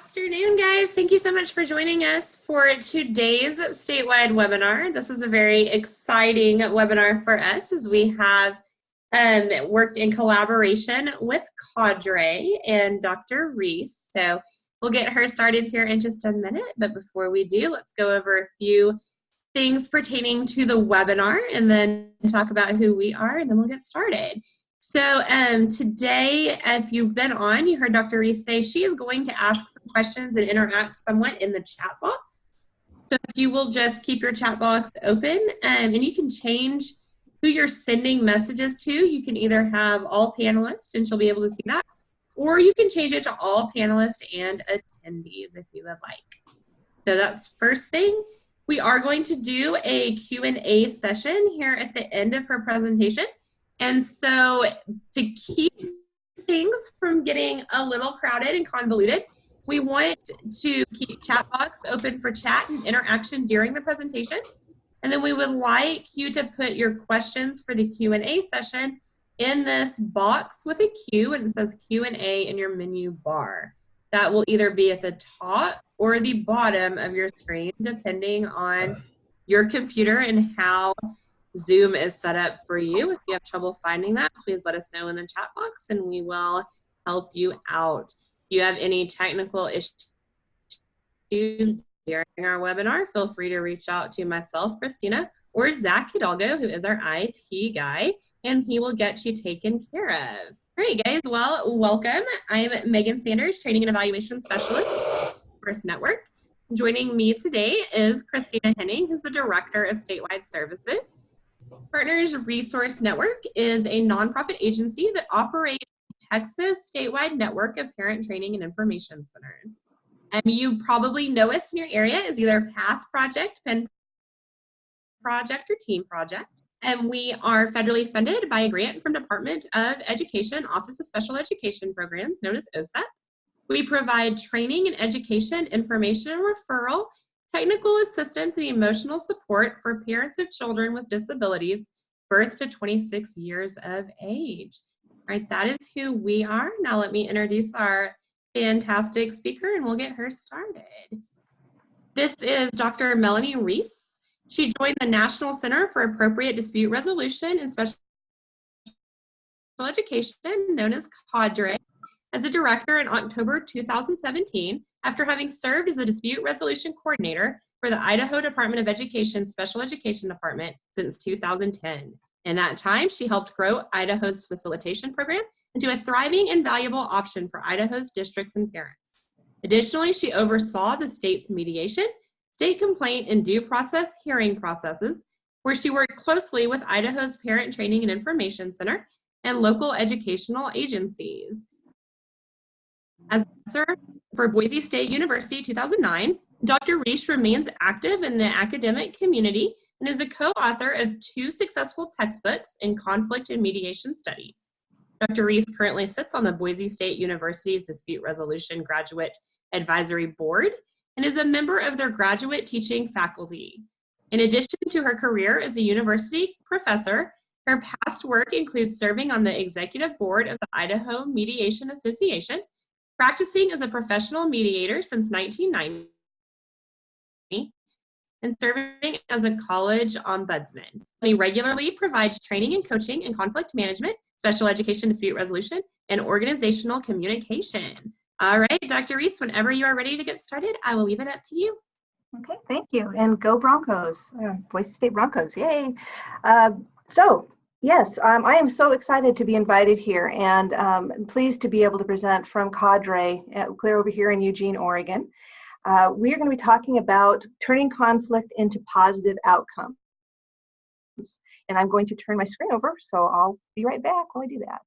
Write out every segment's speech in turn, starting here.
Afternoon, guys. Thank you so much for joining us for today's statewide webinar. This is a very exciting webinar for us as we have worked in collaboration with CADRE and Dr. Reese. So we'll get her started here in just a minute, but before we do, let's go over a few things pertaining to the webinar and then talk about who we are, and then we'll get started. So today, if you've been on, you heard Dr. Reese say she is going to ask some questions and interact somewhat in the chat box. So if you will just keep your chat box open, and you can change who you're sending messages to. You can either have all panelists, and she'll be able to see that, or you can change it to all panelists and attendees if you would like. So that's first thing. We are going to do a Q&A session here at the end of her presentation. And so to keep things from getting a little crowded and convoluted, we want to keep chat box open for chat and interaction during the presentation. And then we would like you to put your questions for the Q&A session in this box with a Q, and it says Q&A in your menu bar. That will either be at the top or the bottom of your screen, depending on your computer and how Zoom is set up for you. If you have trouble finding that, please let us know in the chat box and we will help you out. If you have any technical issues during our webinar, feel free to reach out to myself, Christina, or Zach Hidalgo, who is our IT guy, and he will get you taken care of. All right, guys, well, welcome. I'm Megan Sanders, Training and Evaluation Specialist at First Network. Joining me today is Christina Henning, who's the Director of Statewide Services. Partners Resource Network is a nonprofit agency that operates a Texas statewide network of parent training and information centers. And you probably know us in your area as either PATH Project, PEN Project, or Team Project. And we are federally funded by a grant from Department of Education, Office of Special Education Programs, known as OSEP. We provide training and education, information and referral, technical assistance, and emotional support for parents of children with disabilities, birth to 26 years of age. All right, that is who we are. Now let me introduce our fantastic speaker and we'll get her started. This is Dr. Melanie Reese. She joined the National Center for Appropriate Dispute Resolution and Special Education, known as CADRE, as a director in October 2017, after having served as a dispute resolution coordinator for the Idaho Department of Education Special Education Department since 2010. In that time, she helped grow Idaho's facilitation program into a thriving and valuable option for Idaho's districts and parents. Additionally, she oversaw the state's mediation, state complaint, and due process hearing processes, where she worked closely with Idaho's Parent Training and Information Center and local educational agencies. As professor for Boise State University 2009, Dr. Reese remains active in the academic community and is a co-author of 2 successful textbooks in conflict and mediation studies. Dr. Reese currently sits on the Boise State University's Dispute Resolution Graduate Advisory Board and is a member of their graduate teaching faculty. In addition to her career as a university professor, her past work includes serving on the executive board of the Idaho Mediation Association, practicing as a professional mediator since 1990, and serving as a college ombudsman. He regularly provides training and coaching in conflict management, special education dispute resolution, and organizational communication. All right, Dr. Reese, whenever you are ready to get started, I will leave it up to you. Okay, thank you. And go Broncos, Boise State Broncos, yay. Yes, I am so excited to be invited here and pleased to be able to present from CADRE, clear over here in Eugene, Oregon. We are going to be talking about turning conflict into positive outcomes. And I'm going to turn my screen over, so I'll be right back while I do that.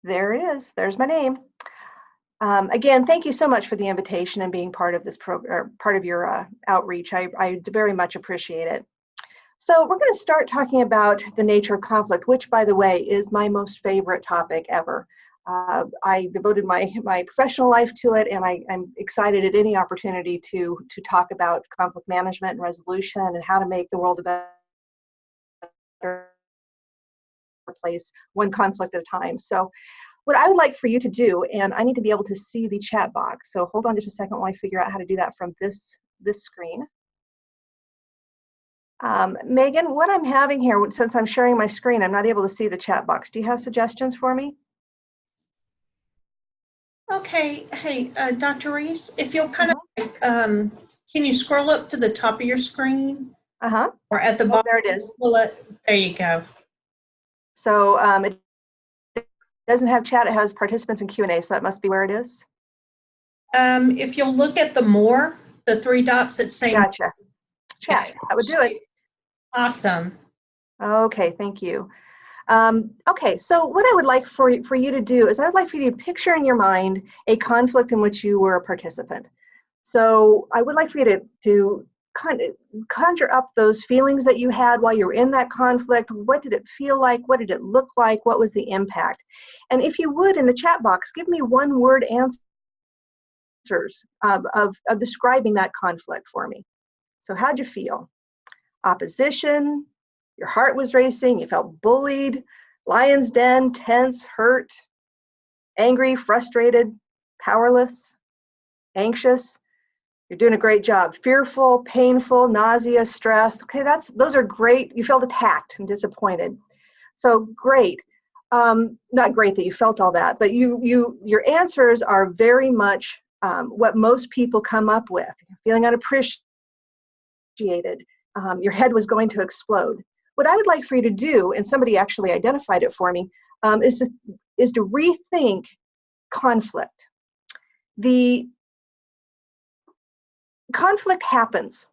There it is. There's my name. Again, thank you so much for the invitation and being part of this program, part of your outreach. I very much appreciate it. So we're going to start talking about the nature of conflict, which, by the way, is my most favorite topic ever. I devoted my professional life to it, and I'm excited at any opportunity to talk about conflict management and resolution and how to make the world a better place, one conflict at a time. So what I would like for you to do, and I need to be able to see the chat box, so hold on just a second while I figure out how to do that from this screen. Megan, what I'm having here, since I'm sharing my screen, I'm not able to see the chat box. Do you have suggestions for me? Okay, hey, Dr. Reese, if you'll kind of, can you scroll up to the top of your screen? Or at the bottom? There it is. There you go. So it doesn't have chat, it has participants and Q&A, so that must be where it is. If you'll look at the 3 dots that say Gotcha. Chat, that would do it. Awesome. Okay, thank you. Okay, so what I would like for you to do is I would like for you to picture in your mind a conflict in which you were a participant. So I would like for you to kind of conjure up those feelings that you had while you were in that conflict. What did it feel like? What did it look like? What was the impact? And if you would, in the chat box, give me one-word answers of describing that conflict for me. So how'd you feel? Opposition, your heart was racing, you felt bullied, lion's den, tense, hurt, angry, frustrated, powerless, anxious. You're doing a great job. Fearful, painful, nausea, stressed. Okay, those are great. You felt attacked and disappointed. So great. Not great that you felt all that, but your answers are very much what most people come up with. Feeling unappreciated. Your head was going to explode. What I would like for you to do, and somebody actually identified it for me, is to rethink conflict. The conflict happens.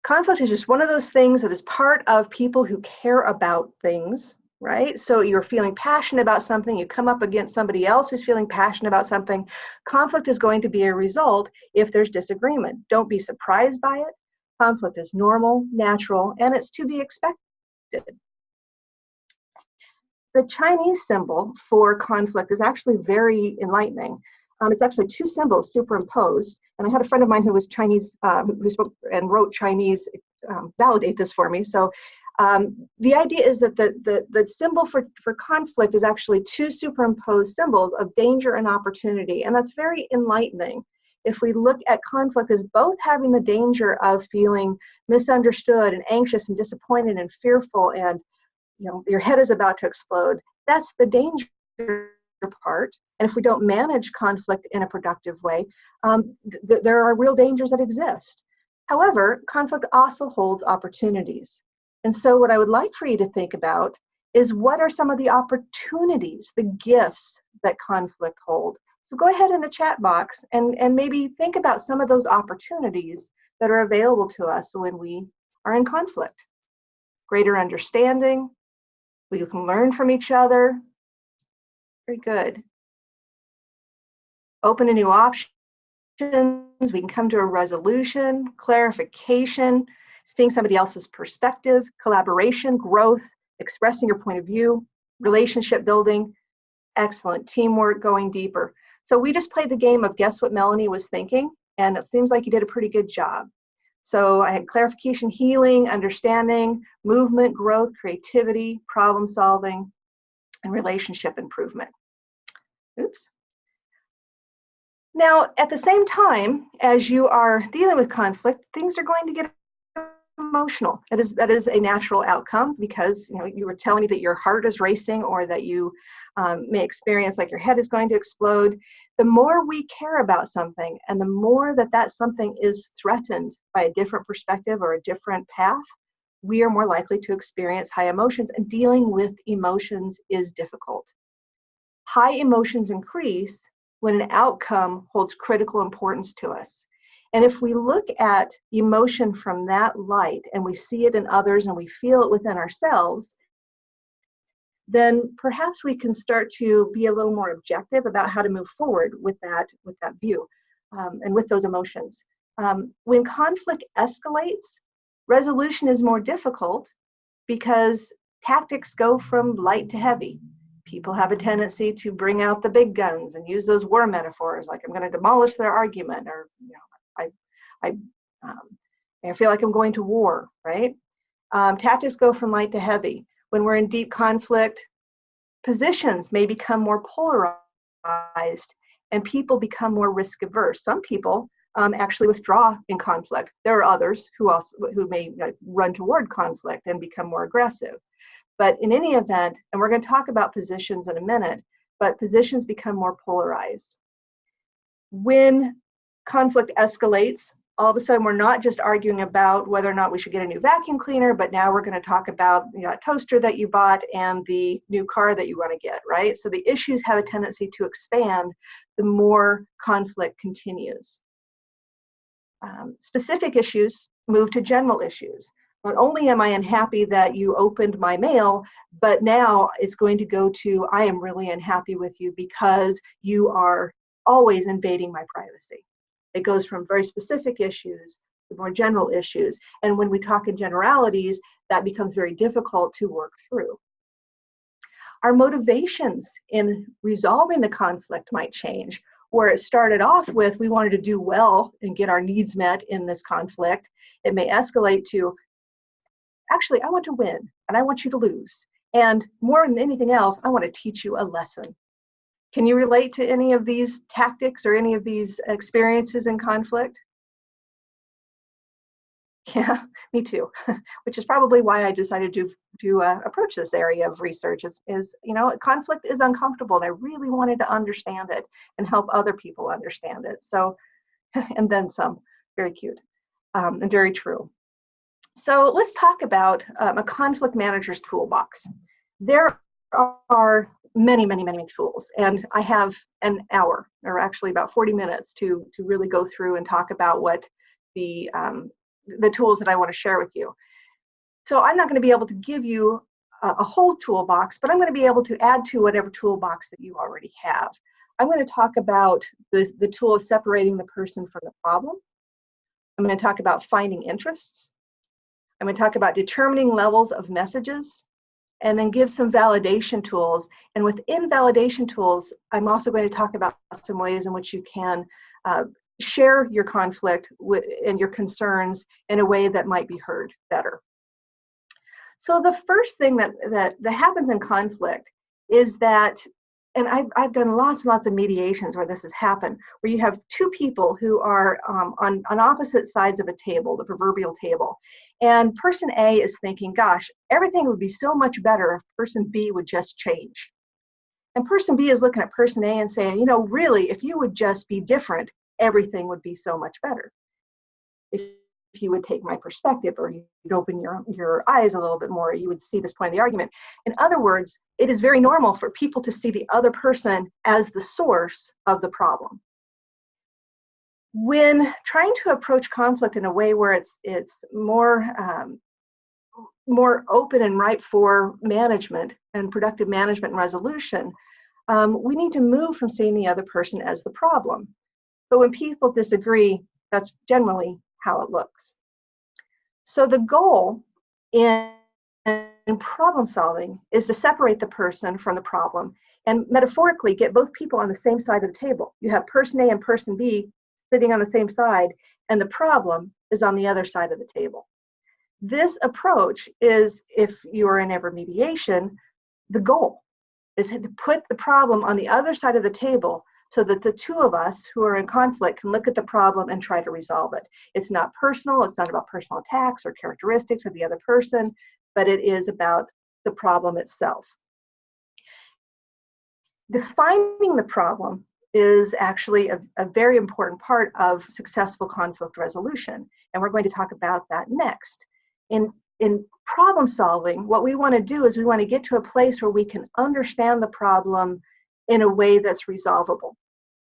Conflict is just one of those things that is part of people who care about things, right? So you're feeling passionate about something, you come up against somebody else who's feeling passionate about something. Conflict is going to be a result if there's disagreement. Don't be surprised by it. Conflict is normal, natural, and it's to be expected. The Chinese symbol for conflict is actually very enlightening. It's actually 2 symbols superimposed. And I had a friend of mine who was Chinese, who spoke and wrote Chinese, validate this for me. So the idea is that the symbol for conflict is actually 2 superimposed symbols of danger and opportunity. And that's very enlightening. If we look at conflict as both having the danger of feeling misunderstood and anxious and disappointed and fearful and your head is about to explode, that's the danger part. And if we don't manage conflict in a productive way, there are real dangers that exist. However, conflict also holds opportunities. And so what I would like for you to think about is what are some of the opportunities, the gifts that conflict hold. So go ahead in the chat box and maybe think about some of those opportunities that are available to us when we are in conflict. Greater understanding, we can learn from each other. Very good. Open to new options, we can come to a resolution, clarification, seeing somebody else's perspective, collaboration, growth, expressing your point of view, relationship building, excellent, teamwork, going deeper. So we just played the game of guess what Melanie was thinking, and it seems like you did a pretty good job. So I had clarification, healing, understanding, movement, growth, creativity, problem solving, and relationship improvement. Oops. Now, at the same time, as you are dealing with conflict, things are going to get emotional. That is a natural outcome because you were telling me that your heart is racing or that you may experience like your head is going to explode. The more we care about something and the more that something is threatened by a different perspective or a different path, we are more likely to experience high emotions, and dealing with emotions is difficult. High emotions increase when an outcome holds critical importance to us. And if we look at emotion from that light and we see it in others and we feel it within ourselves, then perhaps we can start to be a little more objective about how to move forward with that view and with those emotions. When conflict escalates, resolution is more difficult because tactics go from light to heavy. People have a tendency to bring out the big guns and use those war metaphors, like I'm going to demolish their argument, or I feel like I'm going to war, right? Tactics go from light to heavy. When we're in deep conflict, Positions may become more polarized and people become more risk averse. Some people actually withdraw in conflict. There are others who may run toward conflict and become more aggressive. But in any event, and we're going to talk about positions in a minute, but positions become more polarized. When conflict escalates, all of a sudden we're not just arguing about whether or not we should get a new vacuum cleaner, but now we're going to talk about the toaster that you bought and the new car that you want to get, right? So the issues have a tendency to expand the more conflict continues. Specific issues move to general issues. Not only am I unhappy that you opened my mail, but now it's going to go to, I am really unhappy with you because you are always invading my privacy. It goes from very specific issues to more general issues. And when we talk in generalities, that becomes very difficult to work through. Our motivations in resolving the conflict might change. Where it started off with, we wanted to do well and get our needs met in this conflict, it may escalate to, actually, I want to win and I want you to lose. And more than anything else, I want to teach you a lesson. Can you relate to any of these tactics or any of these experiences in conflict? Yeah, me too. Which is probably why I decided to approach this area of research is, you know, conflict is uncomfortable and I really wanted to understand it and help other people understand it. So, and then some, very cute and very true. So let's talk about a conflict manager's toolbox. There are many tools, and I have an hour, or actually about 40 minutes to really go through and talk about what the tools that I want to share with you. So I'm not going to be able to give you a whole toolbox, but I'm going to be able to add to whatever toolbox that you already have. I'm going to talk about the tool of separating the person from the problem. I'm going to talk about finding interests. I'm going to talk about determining levels of messages, and then give some validation tools. And within validation tools, I'm also going to talk about some ways in which you can share your conflict and your concerns in a way that might be heard better. So the first thing that happens in conflict is that, and I've done lots and lots of mediations where this has happened, where you have two people who are on opposite sides of a table, the proverbial table. And person A is thinking, gosh, everything would be so much better if person B would just change. And person B is looking at person A and saying, you know, really, if you would just be different, everything would be so much better. If you would take my perspective, or you'd open your eyes a little bit more, you would see this point of the argument. In other words, it is very normal for people to see the other person as the source of the problem. When trying to approach conflict in a way where it's more open and ripe for management and productive management and resolution, we need to move from seeing the other person as the problem. But when people disagree, that's generally how it looks. So the goal in problem solving is to separate the person from the problem and metaphorically get both people on the same side of the table. You have person A and person B sitting on the same side, and the problem is on the other side of the table. This approach is, if you are in ever mediation, the goal is to put the problem on the other side of the table so that the two of us who are in conflict can look at the problem and try to resolve it. It's not personal, it's not about personal attacks or characteristics of the other person, but it is about the problem itself. Defining the problem is actually a very important part of successful conflict resolution, and we're going to talk about that next. In problem solving, what we want to do is we want to get to a place where we can understand the problem in a way that's resolvable.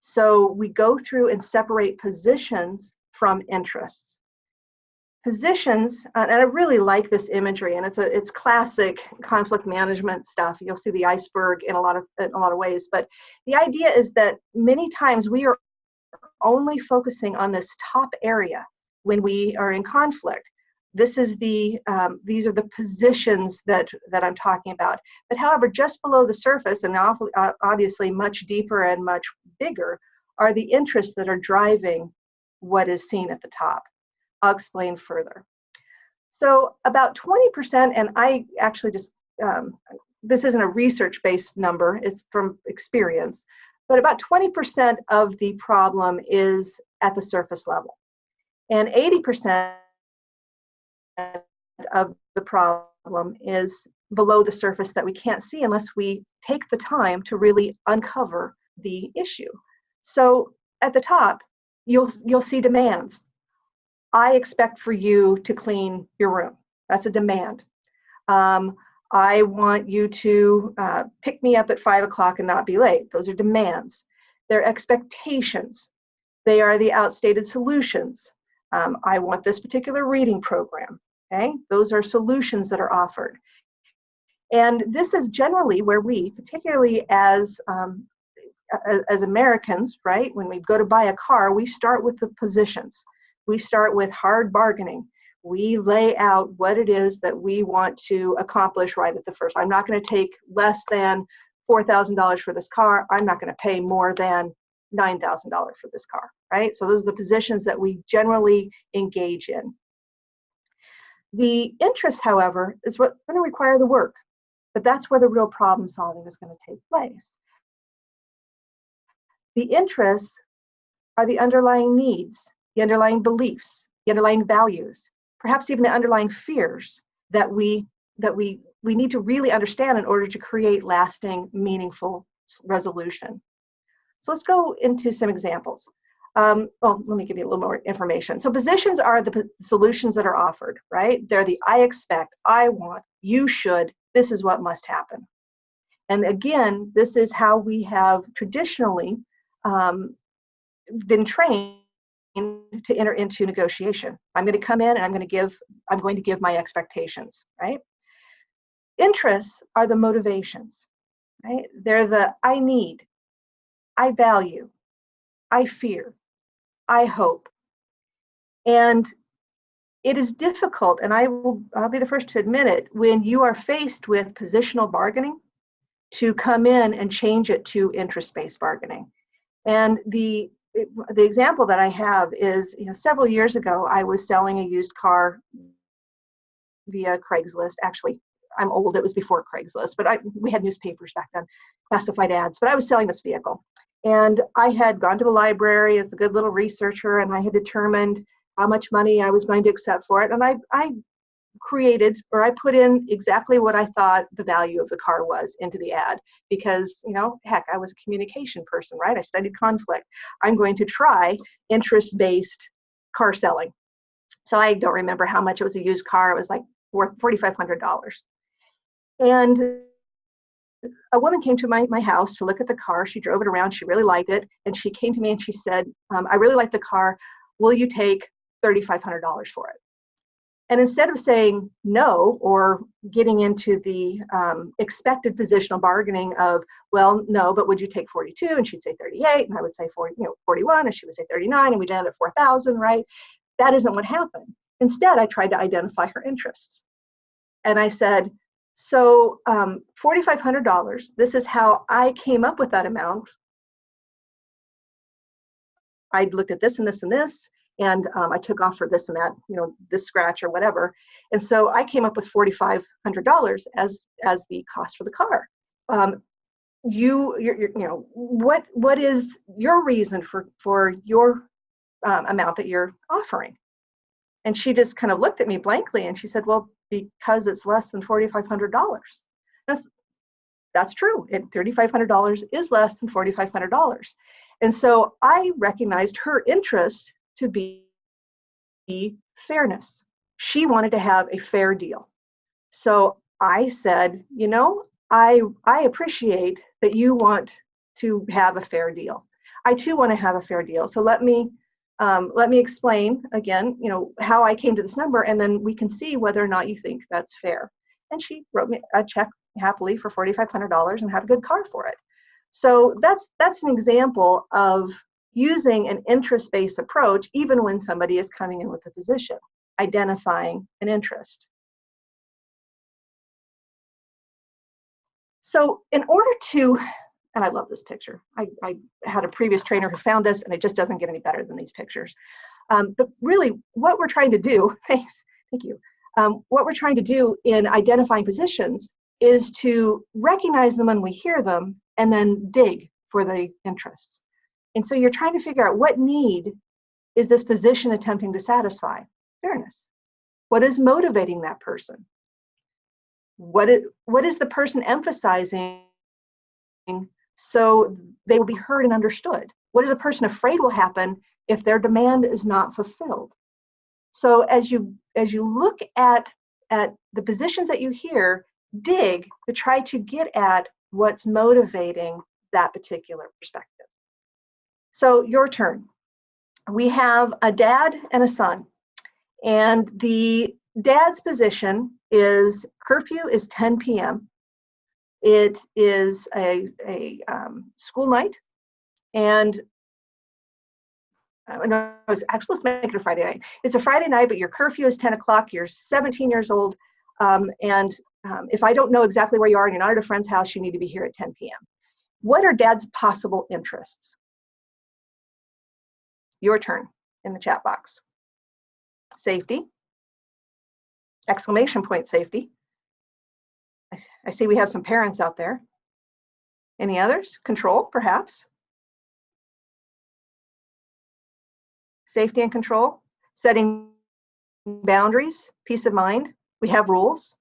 So we go through and separate positions from interests. Positions, and I really like this imagery, and it's classic conflict management stuff. You'll see the iceberg in a lot of ways, but the idea is that many times we are only focusing on this top area when we are in conflict. This is these are the positions that I'm talking about. But however, just below the surface, and obviously much deeper and much bigger, are the interests that are driving what is seen at the top. I'll explain further. So about 20%, and I actually just this isn't a research-based number, it's from experience, but about 20% of the problem is at the surface level. And 80% of the problem is below the surface that we can't see unless we take the time to really uncover the issue. So at the top, you'll see demands. I expect for you to clean your room. That's a demand. I want you to pick me up at 5 o'clock and not be late. Those are demands. They're expectations. They are the outstated solutions. I want this particular reading program. Okay, those are solutions that are offered. And this is generally where we, particularly as Americans, right, when we go to buy a car, we start with the positions. We start with hard bargaining. We lay out what it is that we want to accomplish right at the first. I'm not going to take less than $4,000 for this car. I'm not going to pay more than $9,000 for this car, right? So those are the positions that we generally engage in. The interest, however, is what's going to require the work, but that's where the real problem solving is going to take place. The interests are the underlying needs, the underlying beliefs, the underlying values, perhaps even the underlying fears that we need to really understand in order to create lasting, meaningful resolution. So let's go into some examples. Well, let me give you a little more information. So positions are the solutions that are offered, right? They're the I expect, I want, you should, this is what must happen. And again, this is how we have traditionally been trained to enter into negotiation. I'm going to come in and I'm going to give my expectations, right? Interests are the motivations, right? They're the I need, I value, I fear, I hope. And it is difficult, and I'll be the first to admit it, when you are faced with positional bargaining to come in and change it to interest-based bargaining. And the example that I have is, several years ago, I was selling a used car via Craigslist. Actually, I'm old, it was before Craigslist, but we had newspapers back then, classified ads, but I was selling this vehicle. And I had gone to the library as a good little researcher, and I had determined how much money I was going to accept for it. And I put in exactly what I thought the value of the car was into the ad, because, heck, I was a communication person, right? I studied conflict. I'm going to try interest-based car selling. So I don't remember how much it was a used car. It was like worth $4,500. And a woman came to my house to look at the car. She drove it around. She really liked it. And she came to me and she said, I really like the car. Will you take $3,500 for it? And instead of saying no, or getting into the expected positional bargaining of, well, no, but would you take 42? And she'd say 38, and I would say 41, and she would say 39, and we'd end at 4,000, right? That isn't what happened. Instead, I tried to identify her interests. And I said, so $4,500, this is how I came up with that amount. I looked at this and this and this, and I took off for this and that, this scratch or whatever. And so I came up with $4,500 as the cost for the car. What is your reason for your amount that you're offering? And she just kind of looked at me blankly and she said, well, because it's less than $4,500. That's true. $3,500 is less than $4,500. And so I recognized her interest to be fairness. She wanted to have a fair deal. So I said, I appreciate that you want to have a fair deal. I too want to have a fair deal. So let me explain again, how I came to this number, and then we can see whether or not you think that's fair. And she wrote me a check happily for $4,500 and had a good car for it. So that's an example of using an interest-based approach, even when somebody is coming in with a position, identifying an interest. So in order to, and I love this picture. I had a previous trainer who found this, and it just doesn't get any better than these pictures. But really, what we're trying to do, thank you. What we're trying to do in identifying positions is to recognize them when we hear them and then dig for the interests. And so you're trying to figure out what need is this position attempting to satisfy? Fairness. What is motivating that person? What is the person emphasizing so they will be heard and understood? What is a person afraid will happen if their demand is not fulfilled? So as you look at the positions that you hear, dig to try to get at what's motivating that particular perspective. So your turn. We have a dad and a son, and the dad's position is curfew is 10 p.m. It is a school night, and no, actually, let's make it a Friday night. It's a Friday night, but your curfew is 10 o'clock. You're 17 years old, and if I don't know exactly where you are and you're not at a friend's house, you need to be here at 10 p.m. What are dad's possible interests? Your turn in the chat box. Safety. Exclamation point safety. I see we have some parents out there. Any others? Control, perhaps. Safety and control. Setting boundaries, peace of mind. We have rules.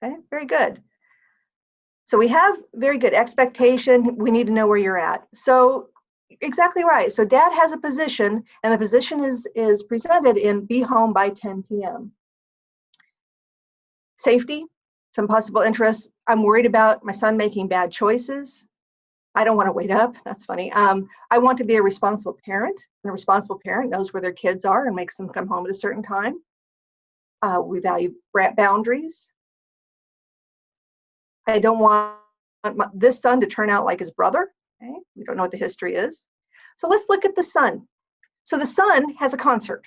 Okay, very good. So we have very good expectation. We need to know where you're at. So exactly right. So dad has a position, and the position is presented in be home by 10 p.m. Safety, some possible interests. I'm worried about my son making bad choices. I don't want to wait up. That's funny. I want to be a responsible parent, and a responsible parent knows where their kids are and makes them come home at a certain time. We value boundaries. I don't want this son to turn out like his brother. Okay? We don't know what the history is. So let's look at the son. So the son has a concert,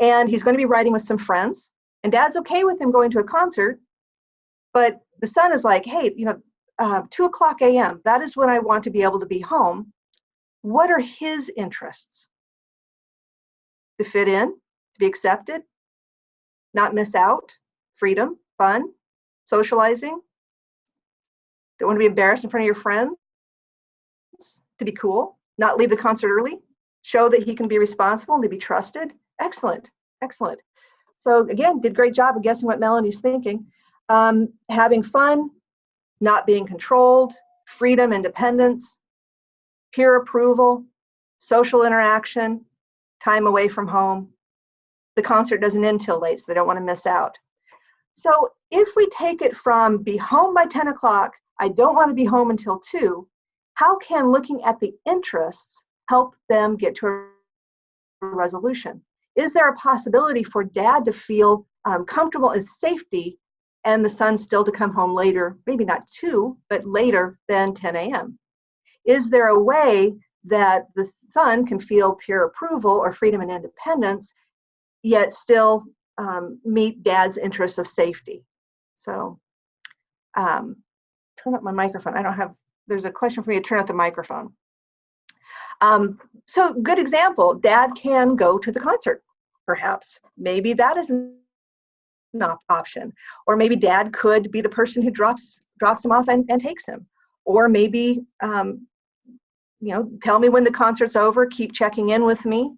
and he's going to be riding with some friends, and dad's okay with him going to a concert, but the son is like, hey, 2 o'clock a.m., that is when I want to be able to be home. What are his interests? To fit in, to be accepted, not miss out, freedom, fun, socializing. Don't want to be embarrassed in front of your friends, to be cool, not leave the concert early, show that he can be responsible and to be trusted. Excellent, excellent. So again, did a great job of guessing what Melanie's thinking. Having fun, not being controlled, freedom, independence, peer approval, social interaction, time away from home. The concert doesn't end till late, so they don't want to miss out. So if we take it from be home by 10 o'clock, I don't want to be home until 2, how can looking at the interests help them get to a resolution? Is there a possibility for dad to feel comfortable in safety and the son still to come home later, maybe not 2, but later than 10 a.m.? Is there a way that the son can feel peer approval or freedom and independence, yet still meet dad's interests of safety? So turn up my microphone. There's a question for me to turn up the microphone. So good example, dad can go to the concert, perhaps. Maybe that is an option. Or maybe dad could be the person who drops him off and takes him. Or maybe, tell me when the concert's over, keep checking in with me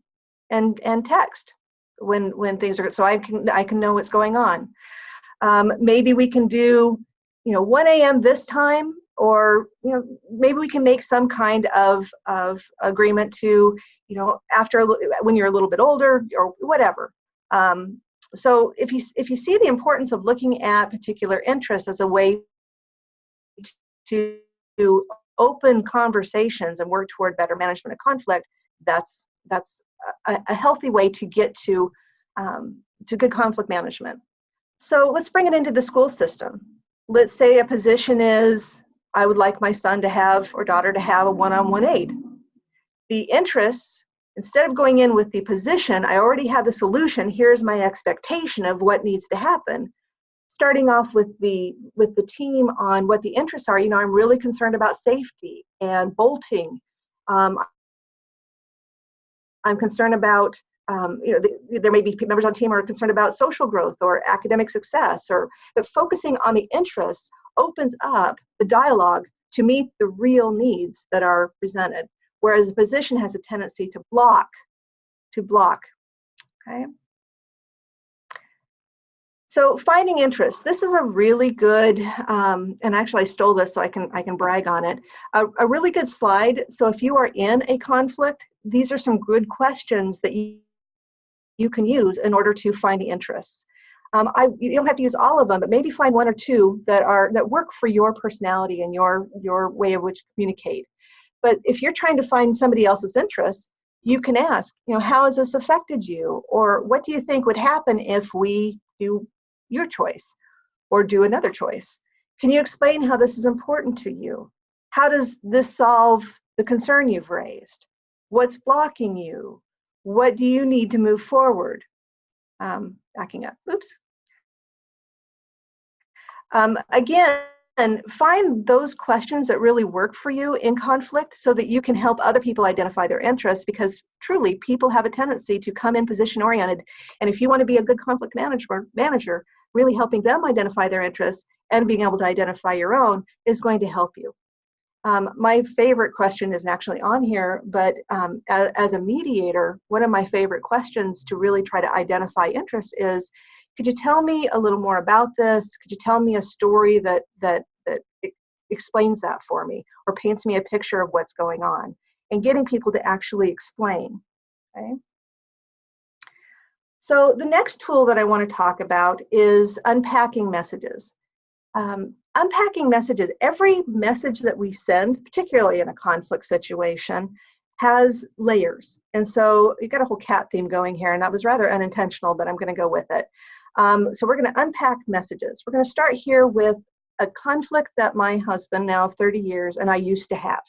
and text when things are good, so I can know what's going on. Maybe we can do 1 a.m. this time, or maybe we can make some kind of agreement to after when you're a little bit older or whatever. So if you see the importance of looking at particular interests as a way to open conversations and work toward better management of conflict, that's a healthy way to get to good conflict management. So let's bring it into the school system. Let's say a position is, I would like my son to have, or daughter to have, a one-on-one aide. The interests, instead of going in with the position, I already have the solution, here's my expectation of what needs to happen. Starting off with the team on what the interests are. I'm really concerned about safety and bolting. I'm concerned about there may be members on the team who are concerned about social growth or academic success, but focusing on the interests opens up the dialogue to meet the real needs that are presented, whereas a position has a tendency to block, okay? So finding interest, this is a really good, and actually I stole this so I can brag on it, a really good slide. So if you are in a conflict, these are some good questions that you can use in order to find the interests. You don't have to use all of them, but maybe find one or two that work for your personality and your way of which to communicate. But if you're trying to find somebody else's interests, you can ask, how has this affected you? Or what do you think would happen if we do your choice or do another choice? Can you explain how this is important to you? How does this solve the concern you've raised? What's blocking you? What do you need to move forward? Backing up, oops. Again, find those questions that really work for you in conflict so that you can help other people identify their interests, because truly people have a tendency to come in position oriented. And if you want to be a good conflict manager, really helping them identify their interests and being able to identify your own is going to help you. My favorite question isn't actually on here, but as a mediator, one of my favorite questions to really try to identify interests is, could you tell me a little more about this? Could you tell me a story that explains that for me or paints me a picture of what's going on? And getting people to actually explain, okay? So the next tool that I want to talk about is unpacking messages. Unpacking messages, every message that we send, particularly in a conflict situation, has layers. And so you've got a whole cat theme going here, and that was rather unintentional, but I'm going to go with it. So we're going to unpack messages. We're going to start here with a conflict that my husband, now of 30 years, and I used to have.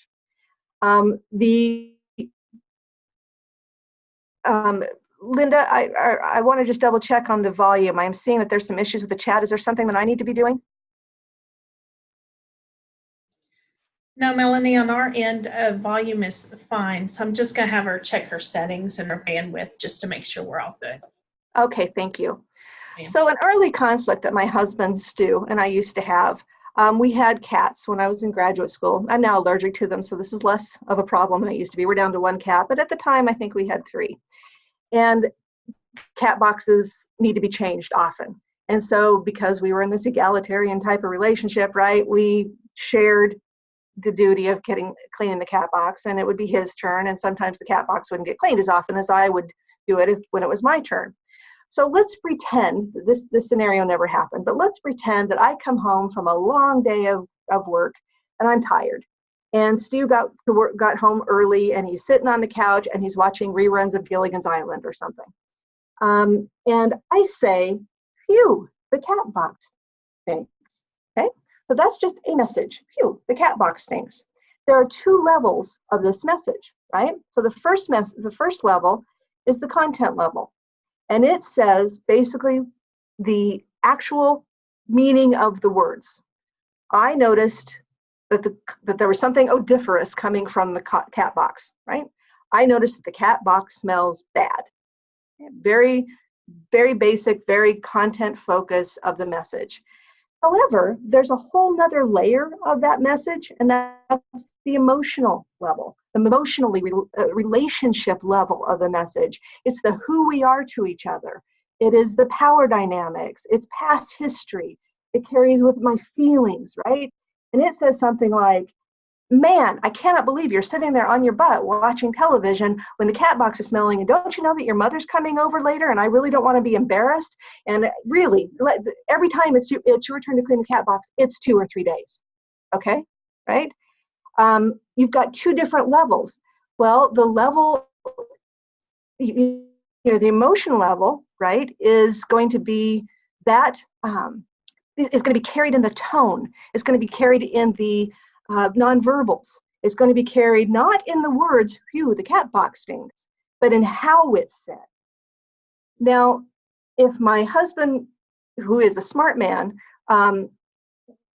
Linda, I want to just double check on the volume. I'm seeing that there's some issues with the chat. Is there something that I need to be doing? No, Melanie, on our end, volume is fine. So I'm just going to have her check her settings and her bandwidth just to make sure we're all good. Okay, thank you. Yeah. So an early conflict that my husband, Stu, and I used to have, we had cats when I was in graduate school. I'm now allergic to them, so this is less of a problem than it used to be. We're down to one cat, but at the time, I think we had 3. And cat boxes need to be changed often. And so because we were in this egalitarian type of relationship, right, we shared the duty of cleaning the cat box, and it would be his turn, and sometimes the cat box wouldn't get cleaned as often as I would do it when it was my turn. So let's pretend that this scenario never happened, but let's pretend that I come home from a long day of work and I'm tired. And Stu got home early, and he's sitting on the couch and he's watching reruns of Gilligan's Island or something. And I say, phew, the cat box stinks, okay? So that's just a message. Phew, the cat box stinks. There are 2 levels of this message, right? So the first level is the content level. And it says basically the actual meaning of the words. I noticed that there was something odoriferous coming from the cat box, right? I noticed that the cat box smells bad. Very, very basic, very content focus of the message. However, there's a whole nother layer of that message, and that's the emotional level, the emotionally relationship level of the message. It's the who we are to each other. It is the power dynamics. It's past history. It carries with my feelings, right? And it says something like, man, I cannot believe you're sitting there on your butt watching television when the cat box is smelling, and don't you know that your mother's coming over later, and I really don't want to be embarrassed, and really, every time it's your turn to clean the cat box, it's 2 or 3 days, okay, right? You've got 2 different levels. Well, the level, the emotion level, right, is going to be that, is going to be carried in the tone. It's going to be carried in the nonverbals. It's going to be carried not in the words, phew, the cat box stinks, but in how it's said. Now, if my husband, who is a smart man,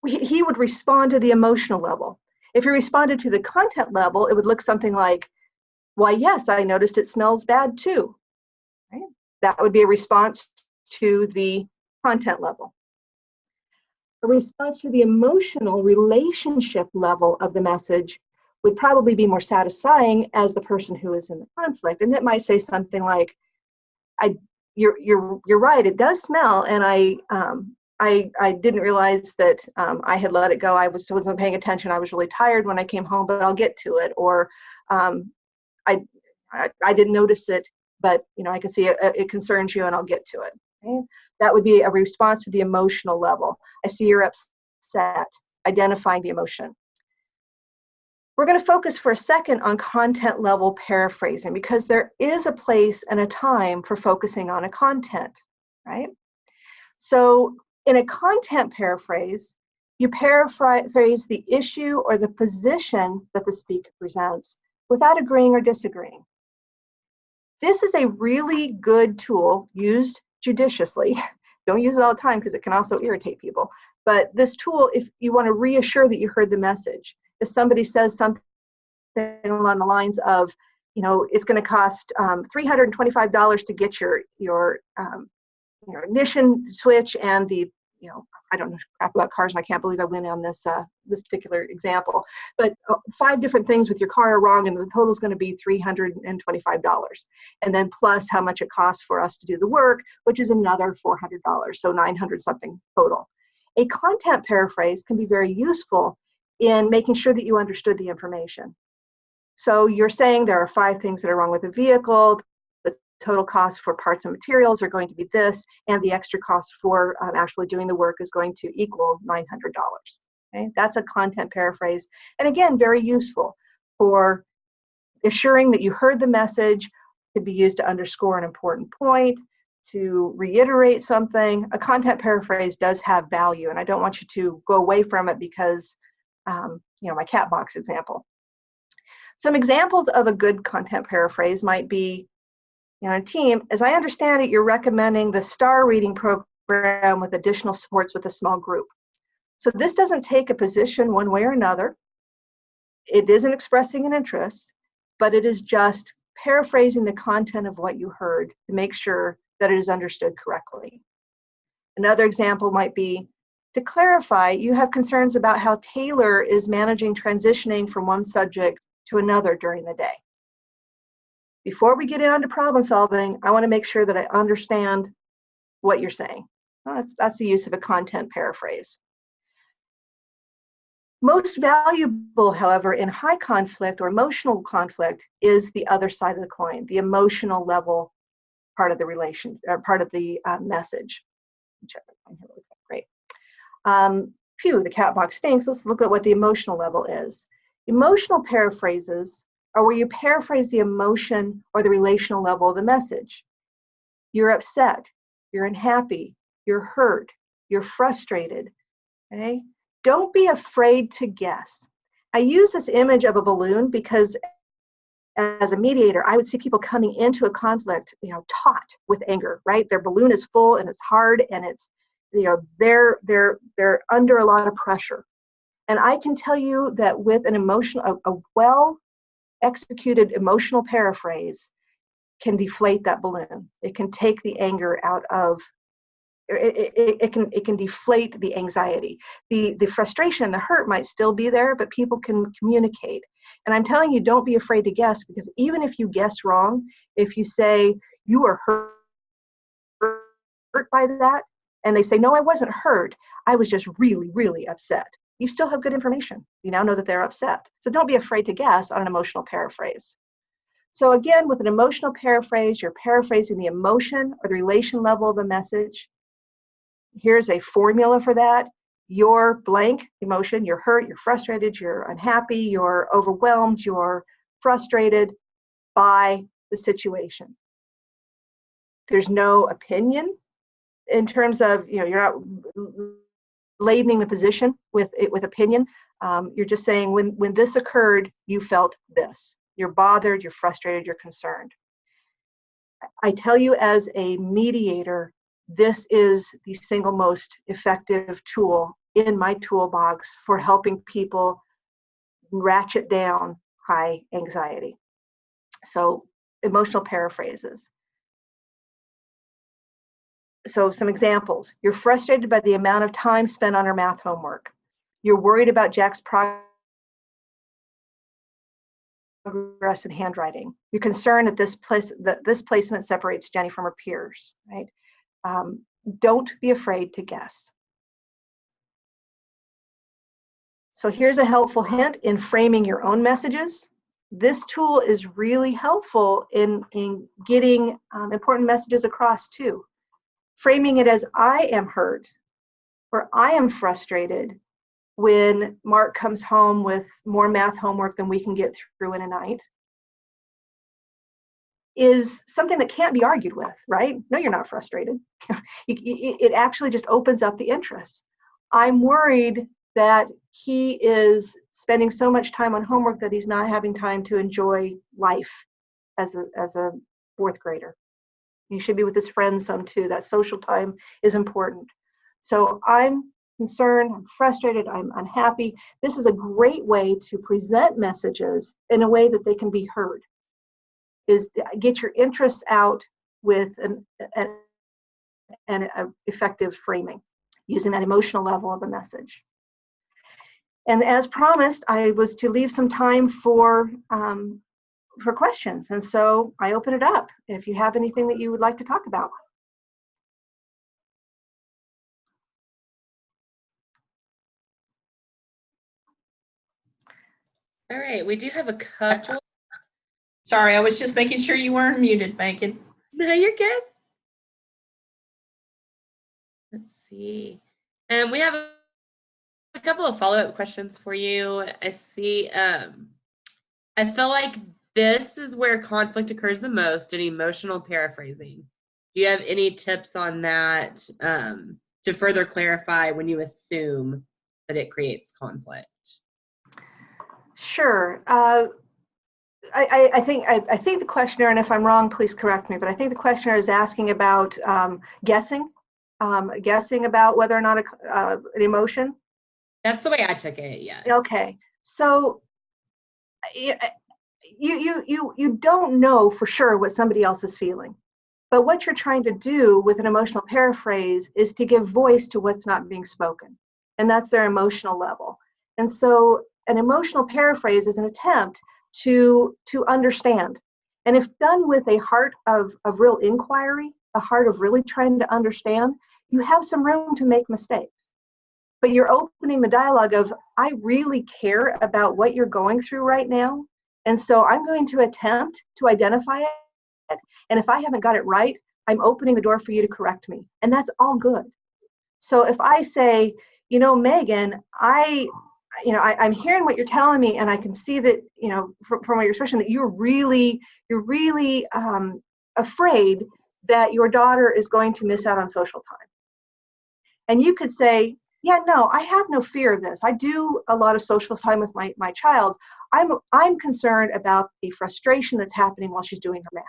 he would respond to the emotional level. If he responded to the content level, it would look something like, why, yes, I noticed it smells bad too. right? That would be a response to the content level. A response to the emotional relationship level of the message would probably be more satisfying as the person who is in the conflict. And it might say something like, you're right, it does smell, and I didn't realize that I had let it go. I wasn't paying attention. I was really tired when I came home, but I'll get to it. Or I didn't notice it, but I can see it concerns you, and I'll get to it. Okay? That would be a response to the emotional level. I see you're upset, identifying the emotion. We're going to focus for a second on content level paraphrasing, because there is a place and a time for focusing on a content, right? So in a content paraphrase, you paraphrase the issue or the position that the speaker presents without agreeing or disagreeing. This is a really good tool used judiciously. Don't use it all the time because it can also irritate people. But this tool, if you want to reassure that you heard the message, if somebody says something along the lines of, it's going to cost $325 to get your ignition switch and the, I don't know crap about cars, and I can't believe I went on this particular example, but 5 different things with your car are wrong, and the total is going to be $325, and then plus how much it costs for us to do the work, which is another $400, so 900 something total. A content paraphrase can be very useful in making sure that you understood the information. So you're saying there are 5 things that are wrong with the vehicle. The total cost for parts and materials are going to be this, and the extra cost for actually doing the work is going to equal $900. Okay? That's a content paraphrase. And again, very useful for assuring that you heard the message. Could be used to underscore an important point, to reiterate something. A content paraphrase does have value, and I don't want you to go away from it because, my cat box example. Some examples of a good content paraphrase might be, team, as I understand it, you're recommending the STAR reading program with additional supports with a small group. So this doesn't take a position one way or another. It isn't expressing an interest, but it is just paraphrasing the content of what you heard to make sure that it is understood correctly. Another example might be, to clarify, you have concerns about how Taylor is managing transitioning from one subject to another during the day. Before we get into problem solving, I want to make sure that I understand what you're saying. Well, that's the use of a content paraphrase. Most valuable, however, in high conflict or emotional conflict is the other side of the coin, the emotional level part of the part of the message. Great. The cat box stinks. Let's look at what the emotional level is. Emotional paraphrases are where you paraphrase the emotion or the relational level of the message. You're upset, you're unhappy, you're hurt, you're frustrated. Okay? Don't be afraid to guess. I use this image of a balloon because as a mediator, I would see people coming into a conflict, taut with anger, right? Their balloon is full and it's hard and it's, they're under a lot of pressure. And I can tell you that with an a well-executed emotional paraphrase can deflate that balloon. It can take the anger out of, it can deflate the anxiety. The frustration and the hurt might still be there, but people can communicate. And I'm telling you, don't be afraid to guess, because even if you guess wrong, if you say you were hurt by that, and they say, no, I wasn't hurt, I was just really, really upset. You still have good information. You now know that they're upset. So don't be afraid to guess on an emotional paraphrase. So again, with an emotional paraphrase, you're paraphrasing the emotion or the relation level of a message. Here's a formula for that. Your blank emotion, you're hurt, you're frustrated, you're unhappy, you're overwhelmed, you're frustrated by the situation. There's no opinion in terms of, you're not labeling the position with opinion. You're just saying when this occurred, you felt this. You're bothered, you're frustrated, you're concerned. I tell you, as a mediator, this is the single most effective tool in my toolbox for helping people ratchet down high anxiety. So emotional paraphrases. So some examples: you're frustrated by the amount of time spent on her math homework. You're worried about Jack's progress in handwriting. You're concerned that this placement separates Jenny from her peers, right? Don't be afraid to guess. So here's a helpful hint in framing your own messages. This tool is really helpful in getting important messages across too. Framing it as, I am hurt or I am frustrated when Mark comes home with more math homework than we can get through in a night, is something that can't be argued with, right? No, you're not frustrated. It actually just opens up the interest. I'm worried that he is spending so much time on homework that he's not having time to enjoy life as a fourth grader. He should be with his friends some too. That social time is important. So I'm concerned, I'm frustrated, I'm unhappy. This is a great way to present messages in a way that they can be heard. Is get your interests out with an effective framing, using that emotional level of a message. And as promised, I was to leave some time for questions. And so I open it up if you have anything that you would like to talk about. All right, we do have a couple. Sorry, I was just making sure you weren't muted, Megan. No, you're good. Let's see. And we have a couple of follow-up questions for you. I see. I feel like this is where conflict occurs the most in emotional paraphrasing. Do you have any tips on that to further clarify when you assume that it creates conflict? Sure. I think the questioner, and if I'm wrong, please correct me, but I think the questioner is asking about guessing about whether or not an emotion. That's the way I took it, yes. Okay. So you don't know for sure what somebody else is feeling, but what you're trying to do with an emotional paraphrase is to give voice to what's not being spoken, and that's their emotional level. And so an emotional paraphrase is an attempt to understand, and if done with a heart of real inquiry, a heart of really trying to understand, you have some room to make mistakes. But you're opening the dialogue of, I really care about what you're going through right now, and so I'm going to attempt to identify it. And if I haven't got it right, I'm opening the door for you to correct me. And that's all good. So if I say, Megan, I'm hearing what you're telling me, and I can see that, from what you're expressing, that you're really afraid that your daughter is going to miss out on social time. And you could say, yeah, no, I have no fear of this. I do a lot of social time with my child. I'm concerned about the frustration that's happening while she's doing her math.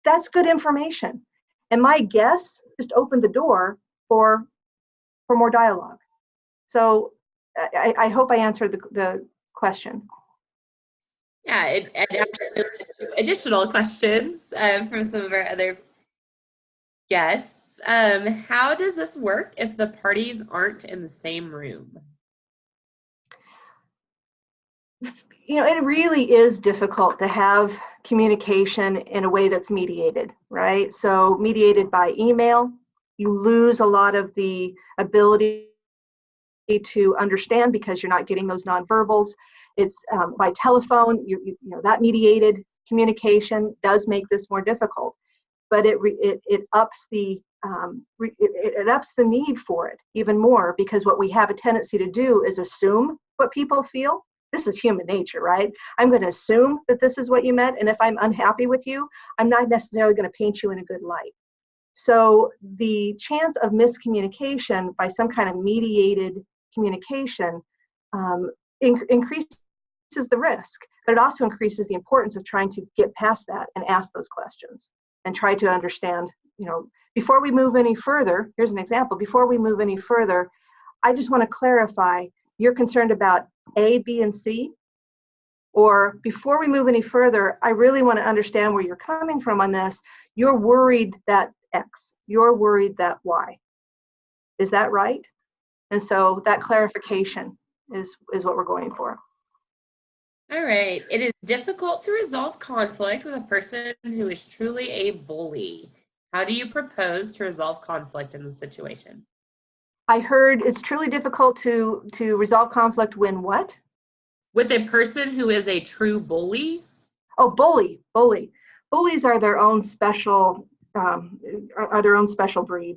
That's good information. And my guess just opened the door for more dialogue. So I hope I answered the question. Yeah, it actually additional questions from some of our other guests. How does this work if the parties aren't in the same room? It really is difficult to have communication in a way that's mediated, right? So mediated by email, you lose a lot of the ability to understand because you're not getting those nonverbals. It's by telephone, that mediated communication does make this more difficult, but it ups the it ups the need for it even more, because what we have a tendency to do is assume what people feel. This is human nature, right? I'm going to assume that this is what you meant, and if I'm unhappy with you, I'm not necessarily going to paint you in a good light. So the chance of miscommunication by some kind of mediated communication increases the risk, but it also increases the importance of trying to get past that and ask those questions and try to understand, before we move any further. Here's an example. Before we move any further, I just want to clarify, you're concerned about A, B, and C. Or before we move any further, I really want to understand where you're coming from on this. You're worried that X, you're worried that Y. Is that right? And so that clarification is what we're going for. All right. It is difficult to resolve conflict with a person who is truly a bully. How do you propose to resolve conflict in the situation? I heard it's truly difficult to resolve conflict when what? With a person who is a true bully? Oh, bully. Bullies are their own special breed.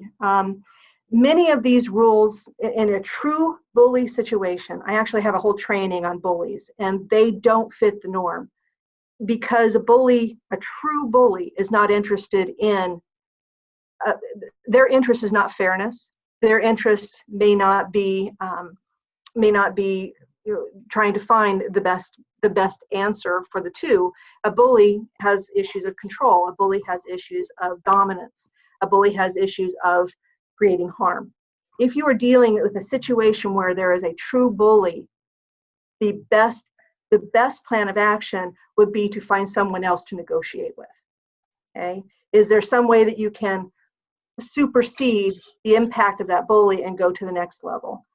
Many of these rules in a true bully situation, I actually have a whole training on bullies, and they don't fit the norm because a true bully is not interested in, their interest is not fairness. Their interest may not be trying to find the best answer for the two. A bully has issues of control. A bully has issues of dominance. A bully has issues of creating harm. If you are dealing with a situation where there is a true bully, the best plan of action would be to find someone else to negotiate with. Okay? Is there some way that you can supersede the impact of that bully and go to the next level?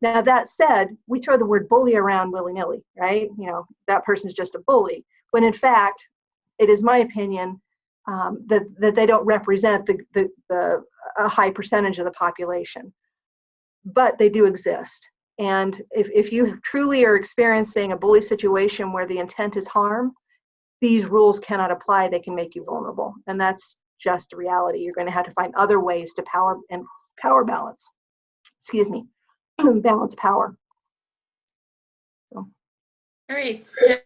Now, that said, we throw the word bully around willy-nilly, right? That person's just a bully, when in fact, it is my opinion that they don't represent a high percentage of the population, but they do exist. And if you truly are experiencing a bully situation where the intent is harm, these rules cannot apply. They can make you vulnerable, and that's just a reality. You're going to have to find other ways to power balance. Excuse me. Balance power. All right, so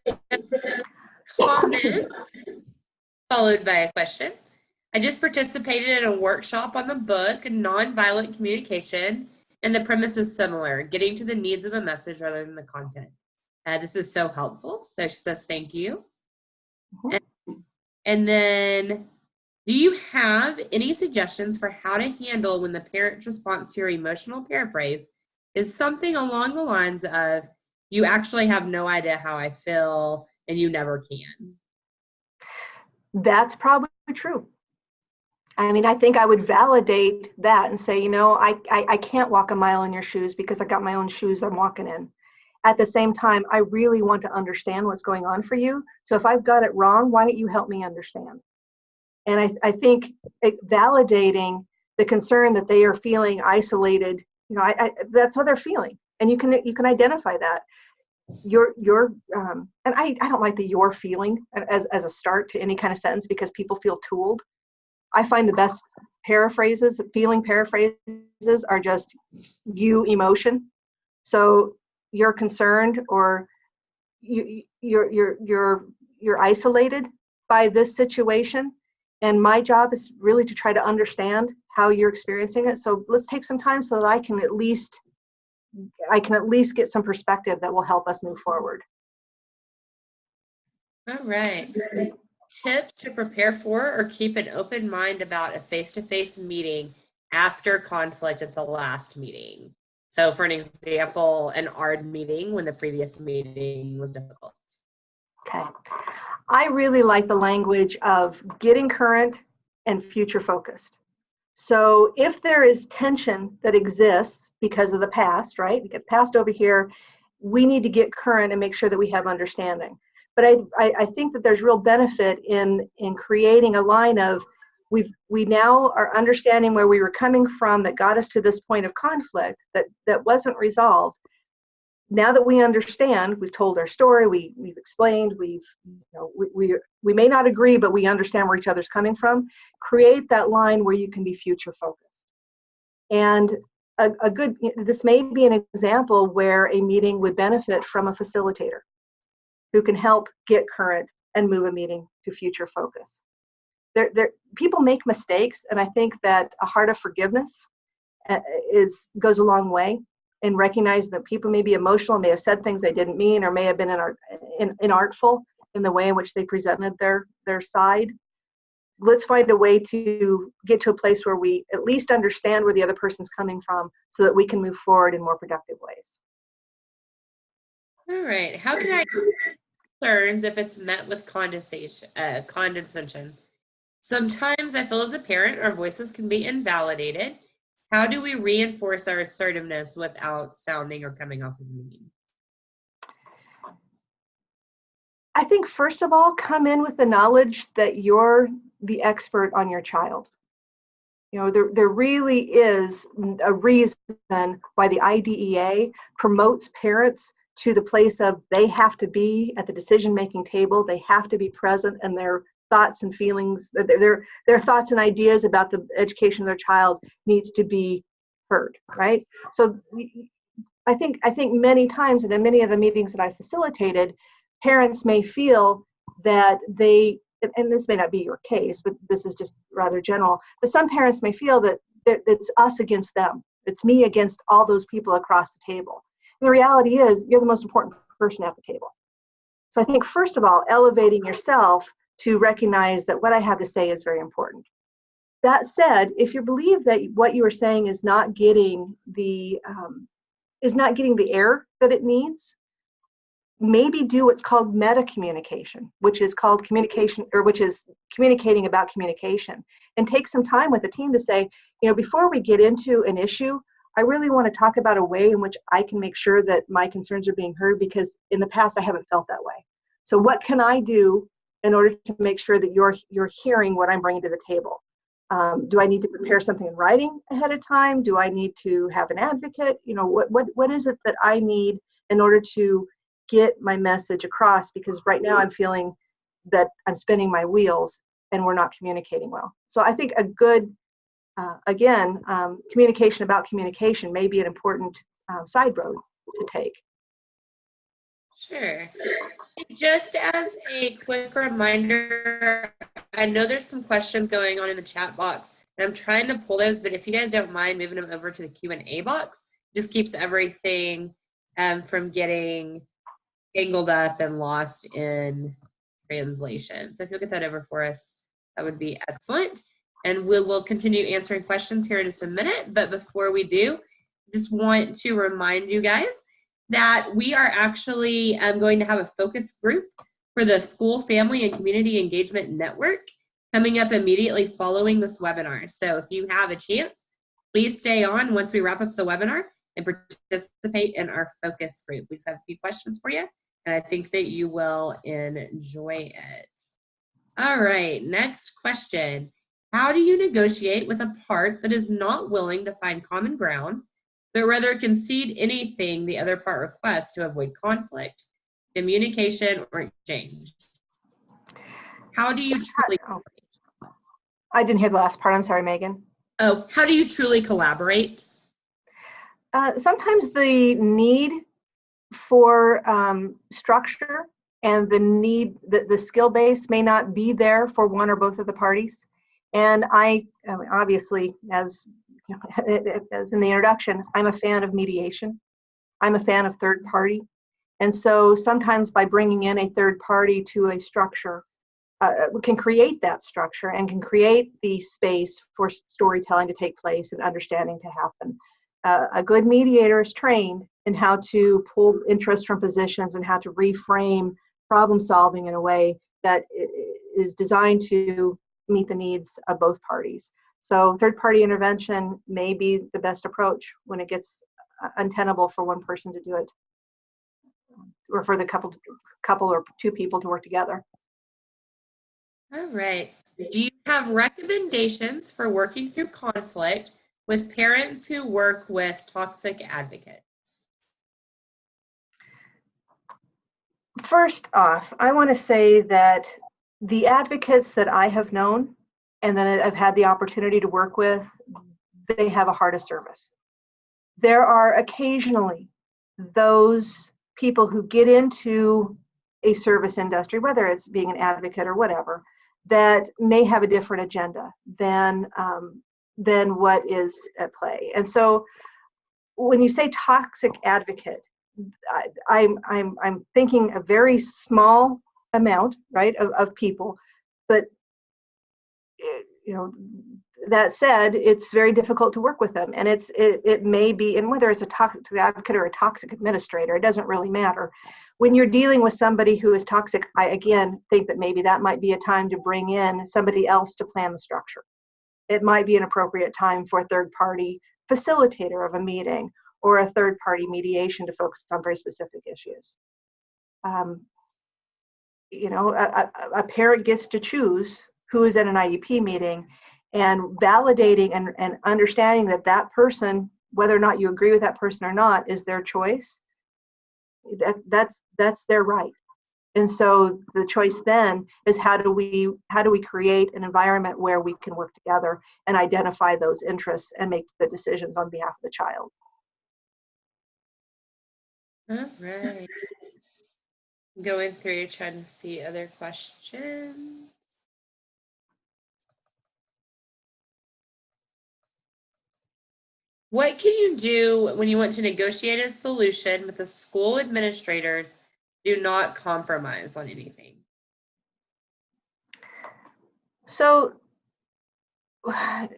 comments followed by a question. I just participated in a workshop on the book Nonviolent Communication, and the premise is similar, getting to the needs of the message rather than the content. This is so helpful. So she says thank you. And then, do you have any suggestions for how to handle when the parent's response to your emotional paraphrase is something along the lines of, you actually have no idea how I feel and you never can? That's probably true. I mean, I think I would validate that and say, I can't walk a mile in your shoes because I got my own shoes I'm walking in. At the same time, I really want to understand what's going on for you. So if I've got it wrong, why don't you help me understand? And I think validating the concern that they are feeling isolated, that's what they're feeling, and you can identify that. And I don't like the "you're feeling" as a start to any kind of sentence because people feel tooled. I find the best feeling paraphrases are just you emotion. So you're concerned, or you're isolated by this situation. And my job is really to try to understand how you're experiencing it. So let's take some time so that I can at least get some perspective that will help us move forward. All right. Tips to prepare for or keep an open mind about a face-to-face meeting after conflict at the last meeting. So for an example, an ARD meeting when the previous meeting was difficult. Okay. I really like the language of getting current and future focused. So if there is tension that exists because of the past, right? We get past over here, we need to get current and make sure that we have understanding. But I think that there's real benefit in creating a line of we now are understanding where we were coming from that got us to this point of conflict that wasn't resolved. Now that we understand, we've told our story, we've explained, we may not agree, but we understand where each other's coming from. Create that line where you can be future focused. And this may be an example where a meeting would benefit from a facilitator who can help get current and move a meeting to future focus. People make mistakes, and I think that a heart of forgiveness goes a long way. And recognize that people may be emotional, may have said things they didn't mean, or may have been inartful in the way in which they presented their side. Let's find a way to get to a place where we at least understand where the other person's coming from so that we can move forward in more productive ways. All right. How can I concerns if it's met with condescension. Sometimes I feel as a parent, our voices can be invalidated. How do we reinforce our assertiveness without sounding or coming off as mean? I think, first of all, come in with the knowledge that you're the expert on your child. You know, there really is a reason why the IDEA promotes parents to the place of they have to be at the decision-making table, they have to be present, and their thoughts and feelings, their thoughts and ideas about the education of their child needs to be heard, right? So I think many times, and in many of the meetings that I facilitated, parents may feel that they, and this may not be your case, but this is just rather general, but some parents may feel that it's us against them. It's me against all those people across the table. And the reality is, you're the most important person at the table. So I think, first of all, elevating yourself to recognize that what I have to say is very important. That said, if you believe that what you are saying is not getting the air that it needs, maybe do what's called meta communication, which is called communication, or which is communicating about communication, and take some time with the team to say, you know, before we get into an issue, I really want to talk about a way in which I can make sure that my concerns are being heard, because in the past I haven't felt that way. So what can I do in order to make sure that you're hearing what I'm bringing to the table? Do I need to prepare something in writing ahead of time? Do I need to have an advocate? You know, what is it that I need in order to get my message across? Because right now I'm feeling that I'm spinning my wheels and we're not communicating well. So I think a good, communication about communication may be an important side road to take. Sure. Just as a quick reminder, I know there's some questions going on in the chat box, and I'm trying to pull those, but if you guys don't mind moving them over to the Q&A box, just keeps everything from getting tangled up and lost in translation. So if you'll get that over for us, that would be excellent. And we'll continue answering questions here in just a minute. But before we do, just want to remind you guys that we are actually going to have a focus group for the School, Family, and Community Engagement Network coming up immediately following this webinar. So if you have a chance, please stay on once we wrap up the webinar and participate in our focus group. We just have a few questions for you, and I think that you will enjoy it. All right, next question. How do you negotiate with a part that is not willing to find common ground, but rather concede anything the other part requests to avoid conflict, communication, or exchange? How do you truly collaborate? I didn't hear the last part. I'm sorry, Megan. Oh, how do you truly collaborate? Sometimes the need for structure and the skill base may not be there for one or both of the parties. And I mean, obviously, as you know, as in the introduction, I'm a fan of mediation. I'm a fan of third party. And so sometimes by bringing in a third party to a structure, we can create that structure and can create the space for storytelling to take place and understanding to happen. A good mediator is trained in how to pull interest from positions and how to reframe problem solving in a way that is designed to meet the needs of both parties. So third party intervention may be the best approach when it gets untenable for one person to do it, or for the couple or two people to work together. All right. Do you have recommendations for working through conflict with parents who work with toxic advocates? First off, I want to say that the advocates that I have known and that I've had the opportunity to work with, they have a heart of service. There are occasionally those people who get into a service industry, whether it's being an advocate or whatever, that may have a different agenda than what is at play. And so when you say toxic advocate, I'm thinking a very small amount, right, of people, but you know, that said, it's very difficult to work with them, and it may be, and whether it's a toxic advocate or a toxic administrator, it doesn't really matter. when you're dealing with somebody who is toxic, I again think that maybe that might be a time to bring in somebody else to plan the structure. It might be an appropriate time for a third-party facilitator of a meeting or a third-party mediation to focus on very specific issues. You know, a parent gets to choose who is at an IEP meeting, and validating and understanding that that person, whether or not you agree with that person or not, is their choice. That's their right. And so the choice then is how do we create an environment where we can work together and identify those interests and make the decisions on behalf of the child. All right. Going through, trying to see other questions. What can you do when you want to negotiate a solution with the school administrators? Do not compromise on anything. So I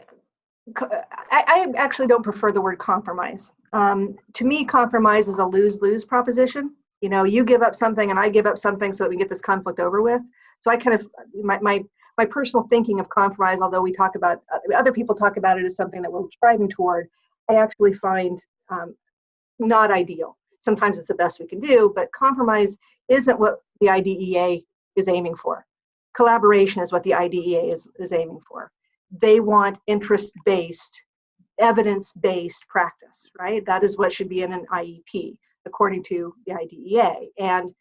actually don't prefer the word compromise. To me, compromise is a lose-lose proposition. You know, you give up something and I give up something so that we get this conflict over with. So I kind of, my personal thinking of compromise, although we talk about, other people talk about it as something that we're striving toward, I actually find not ideal. Sometimes it's the best we can do, but compromise isn't what the IDEA is aiming for. Collaboration is what the IDEA is aiming for. They want interest-based, evidence-based practice, right? That is what should be in an IEP, according to the IDEA. And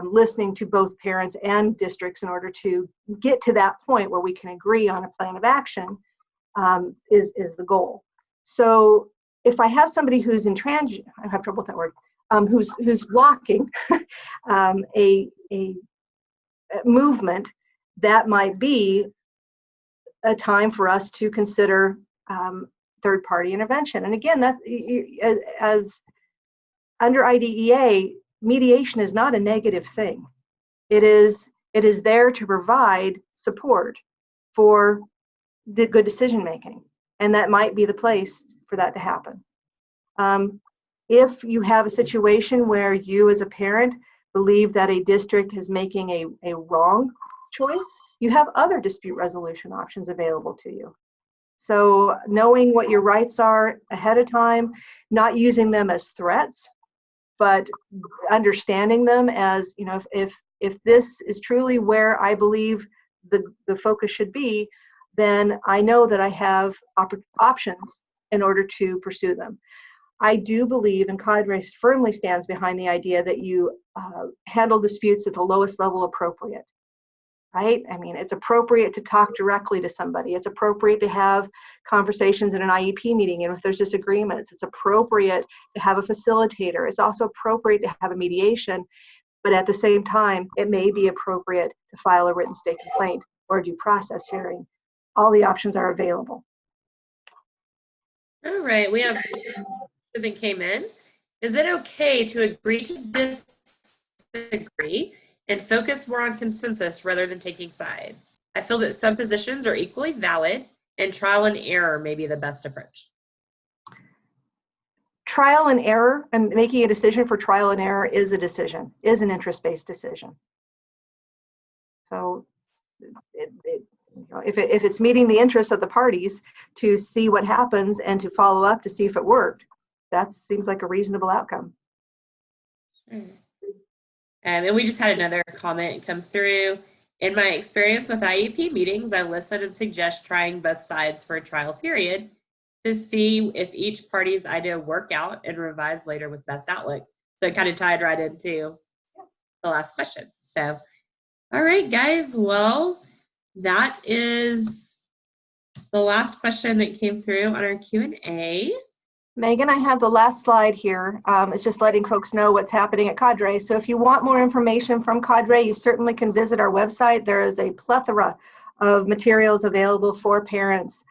listening to both parents and districts in order to get to that point where we can agree on a plan of action is the goal. So if I have somebody who's intransigent, I have trouble with that word, who's blocking a movement, that might be a time for us to consider third-party intervention. And again, that's as under IDEA, mediation is not a negative thing. It is there to provide support for the good decision making, and that might be the place for that to happen. If you have a situation where you as a parent believe that a district is making a wrong choice, you have other dispute resolution options available to you. So knowing what your rights are ahead of time, not using them as threats, but understanding them as, you know, if this is truly where I believe the focus should be, then I know that I have options in order to pursue them. I do believe, and CADRE firmly stands behind the idea that you handle disputes at the lowest level appropriate, right? I mean, it's appropriate to talk directly to somebody. It's appropriate to have conversations in an IEP meeting, and if there's disagreements, it's appropriate to have a facilitator. It's also appropriate to have a mediation, but at the same time, it may be appropriate to file a written state complaint or a due process hearing. All the options are available. All right, we have that came in. Is it okay to agree to disagree and focus more on consensus rather than taking sides? I feel that some positions are equally valid and trial and error may be the best approach. Trial and error, and making a decision for trial and error is a decision, is an interest-based decision. So if it's meeting the interests of the parties to see what happens and to follow up to see if it worked, that seems like a reasonable outcome. Sure. And we just had another comment come through. In my experience with IEP meetings, I listen and suggest trying both sides for a trial period to see if each party's idea work out and revise later with best outlook. So it kind of tied right into the last question. So, all right, guys. Well, that is the last question that came through on our Q&A. Megan, I have the last slide here. It's just letting folks know what's happening at CADRE. So if you want more information from CADRE, you certainly can visit our website. There is a plethora of materials available for parents,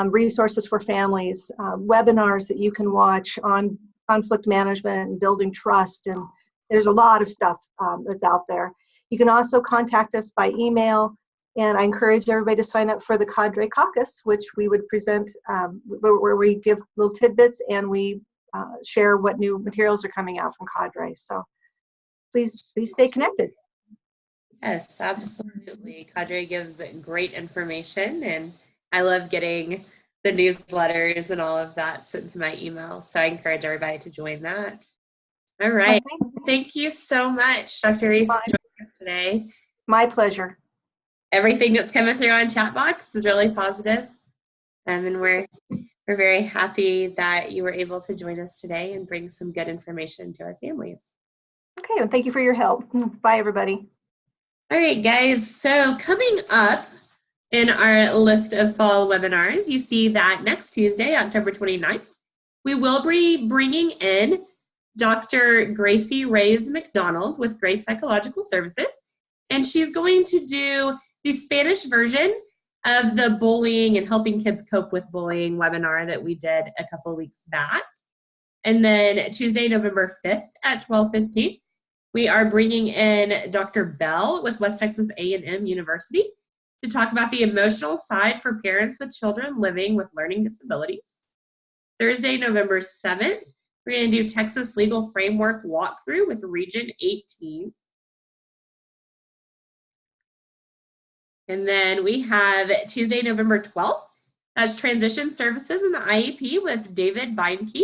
resources for families, webinars that you can watch on conflict management and building trust. And there's a lot of stuff that's out there. You can also contact us by email. And I encourage everybody to sign up for the CADRE Caucus, which we would present, where we give little tidbits and we share what new materials are coming out from CADRE. So please stay connected. Yes, absolutely. CADRE gives great information, and I love getting the newsletters and all of that sent to my email. So I encourage everybody to join that. All right. Well, thank you so much, Dr. Reese, for joining us today. My pleasure. Everything that's coming through on chat box is really positive. And we're very happy that you were able to join us today and bring some good information to our families. Okay, well, thank you for your help. Bye, everybody. All right, guys. So coming up in our list of fall webinars, you see that next Tuesday, October 29th, we will be bringing in Dr. Gracie Reyes McDonald with Grace Psychological Services, and she's going to do the Spanish version of the bullying and helping kids cope with bullying webinar that we did a couple of weeks back. And then Tuesday, November 5th at 12:15, we are bringing in Dr. Bell with West Texas A&M University to talk about the emotional side for parents with children living with learning disabilities. Thursday, November 7th, we're going to do Texas Legal Framework Walkthrough with Region 18. And then we have Tuesday, November 12th, as Transition Services in the IEP with David Beinke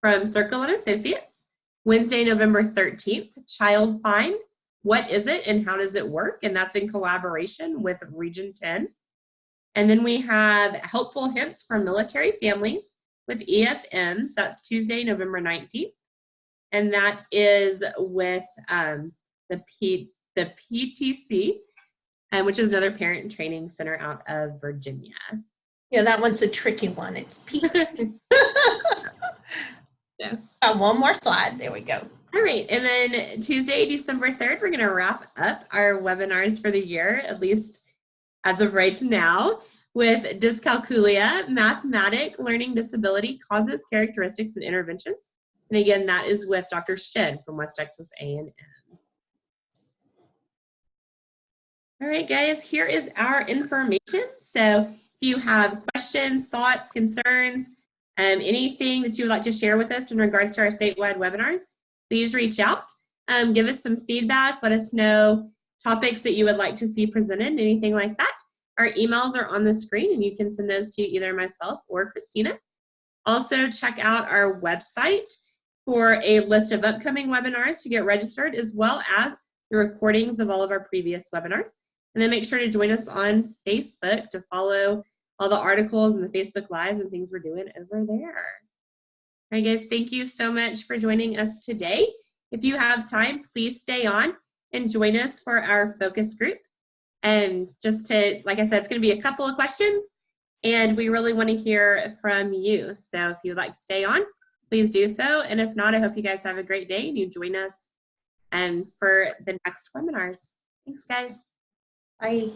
from Circle and Associates. Wednesday, November 13th, Child Find, What is it and how does it work? And that's in collaboration with Region 10. And then we have Helpful Hints for Military Families with EFMs. That's Tuesday, November 19th. And that is with the PTC, which is another parent training center out of Virginia. Yeah, that one's a tricky one. It's pizza. Yeah. One more slide. There we go. All right. And then Tuesday, December 3rd, we're going to wrap up our webinars for the year, at least as of right now, with Dyscalculia, Mathematic Learning Disability Causes, Characteristics, and Interventions. And again, that is with Dr. Shin from West Texas A&M. All right, guys, here is our information. So if you have questions, thoughts, concerns, anything that you would like to share with us in regards to our statewide webinars, please reach out. Give us some feedback. Let us know topics that you would like to see presented, anything like that. Our emails are on the screen, and you can send those to either myself or Christina. Also, check out our website for a list of upcoming webinars to get registered, as well as the recordings of all of our previous webinars. And then make sure to join us on Facebook to follow all the articles and the Facebook Lives and things we're doing over there. All right, guys, thank you so much for joining us today. If you have time, please stay on and join us for our focus group. And just to, like I said, it's going to be a couple of questions, and we really want to hear from you. So if you'd like to stay on, please do so. And if not, I hope you guys have a great day and you join us for the next webinars. Thanks, guys. Bye.